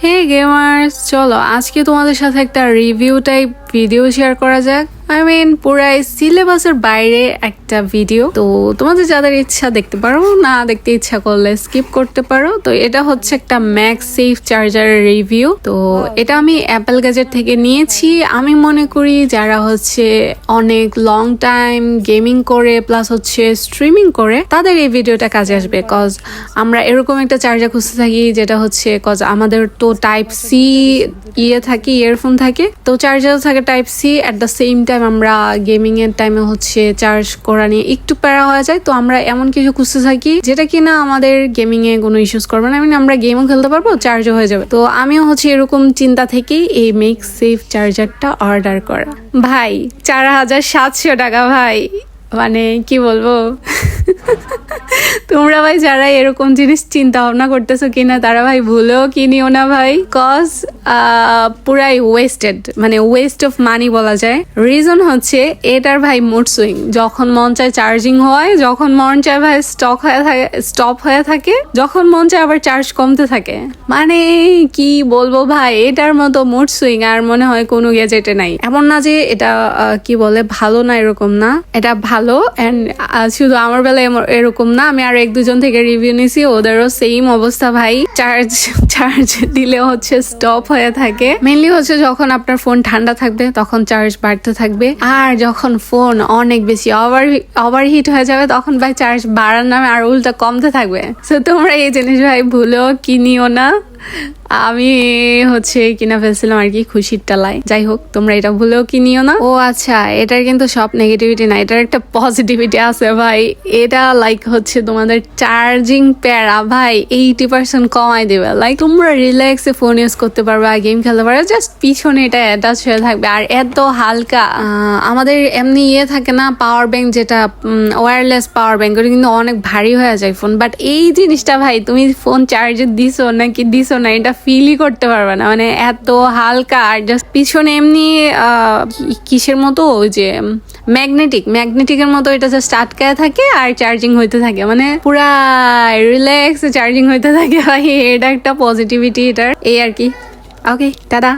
হে gamers, চলো আজকে তোমাদের সাথে একটা রিভিউ টাইপ ভিডিও শেয়ার করা যাক। পুরাই সিলেবাসের বাইরে একটা ভিডিও। তো তোমাদের যাদের ইচ্ছা দেখতে পারো, না দেখতে ইচ্ছা করলে স্কিপ করতে পারো। তো এটা হচ্ছে একটা ম্যাগসেফ চার্জারের রিভিউ। তো এটা আমি অ্যাপেল গ্যাজেট থেকে নিয়েছি। আমি মনে করি যারা হচ্ছে অনেক লং টাইম গেমিং করে প্লাস হচ্ছে স্ট্রিমিং করে তাদের এই ভিডিওটা কাজে আসবে। কজ আমরা এরকম একটা চার্জার খুঁজতে থাকি যেটা হচ্ছে কজ আমাদের তো টাইপ সি থাকে, ইয়ারফোন থাকে, তো চার্জারও থাকে type C. At the same time আমরা গেমিং এর টাইমে হচ্ছে চার্জ করা নিয়ে একটু প্যারা হয়ে যায়। তো আমরা এমন কিছু খুঁজতে থাকি যেটা কিনা আমাদের গেমিং এ কোনো ইস্যুস করবে না, আমরা গেমও খেলতে পারবো, চার্জও হয়ে যাবে। তো আমিও হচ্ছে এরকম চিন্তা থেকেই এই ম্যাগসেফ চার্জারটা অর্ডার করা। ভাই 4700 টাকা ভাই, মানে কি বলবো। তোমরা ভাই যারা এরকম জিনিস চিন্তা ভাবনা করতেছো কিনা তারা ভাই ভুলেও কিনিও না ভাই। কজ পুরাই ওয়েস্টেড, মানে ওয়েস্ট অফ মানি বলা যায়। রিজন হচ্ছে এটার ভাই মুড সুইং, যখন মন চায় চার্জিং হয়, যখন মন চায় ভাই স্টপ হয়ে থাকে, যখন মন চায় আবার চার্জ কমতে থাকে। মানে কি বলবো ভাই, এটার মতো মুড সুইং আর মনে হয় কোনো গ্যাজেটে নাই। এমন না যে এটা কি বলে ভালো না, এরকম না, এটা ভালো। এন্ড শুধু আমার বেলায় এরকম না, আমি আর এক দুজন থেকে রিভিউ নিছি, ওদেরও সেম অবস্থা ভাই। চার্জ দিলে হচ্ছে স্টপ হয়ে থাকে। মেনলি হচ্ছে যখন আপনার ফোন ঠান্ডা থাকবে তখন চার্জ বাড়তে থাকবে, আর যখন ফোন অনেক বেশি ওভারহিট হয়ে যাবে তখন ভাই চার্জ বাড়ার নামে আর উল্টা কমতে থাকবে। তো তোমরা এই জিনিস ভাই ভুলেও কিনিও না। আমি হচ্ছে কিনা ফেলছিলাম আর কি খুশির টালায়। যাই হোক, তোমরা এটা ভুলেও কিনিও না। ও আচ্ছা, এটার কিন্তু সব নেগেটিভিটি না, এটার একটা পজিটিভিটি আছে ভাই। এটা লাইক হচ্ছে তোমাদের চার্জিং প্যারা ভাই 80% কমাই দেবে। লাইক তোমরা রিল্যাক্সে ফোন ইউজ করতে পারবে, গেম খেলতে পারবে, জাস্ট পিছনে এটা অ্যাটাচ হয়ে থাকবে। আর এত হালকা, আমাদের এমনি থাকে না পাওয়ার ব্যাংক, যেটা ওয়্যারলেস পাওয়ার ব্যাংক, ওটা কিন্তু অনেক ভারী হয়ে যায় ফোন। বাট এই জিনিসটা ভাই তুমি ফোন চার্জে দিছো নাকি দিছো না এটা ফিলই করতে পারবে না, মানে এত হালকা। আর জাস্ট পিছনে এমনি কিসের মতো, ওই যে ম্যাগনেটিকের মতো এটা জাস্ট আটকায় থাকে আর চার্জিং হইতে থাকে, মানে পুরা রিল্যাক্স চার্জিং হইতে থাকে ভাই। এটা একটা পজিটিভিটি এটার, এই আর কি। ওকে, টাটা।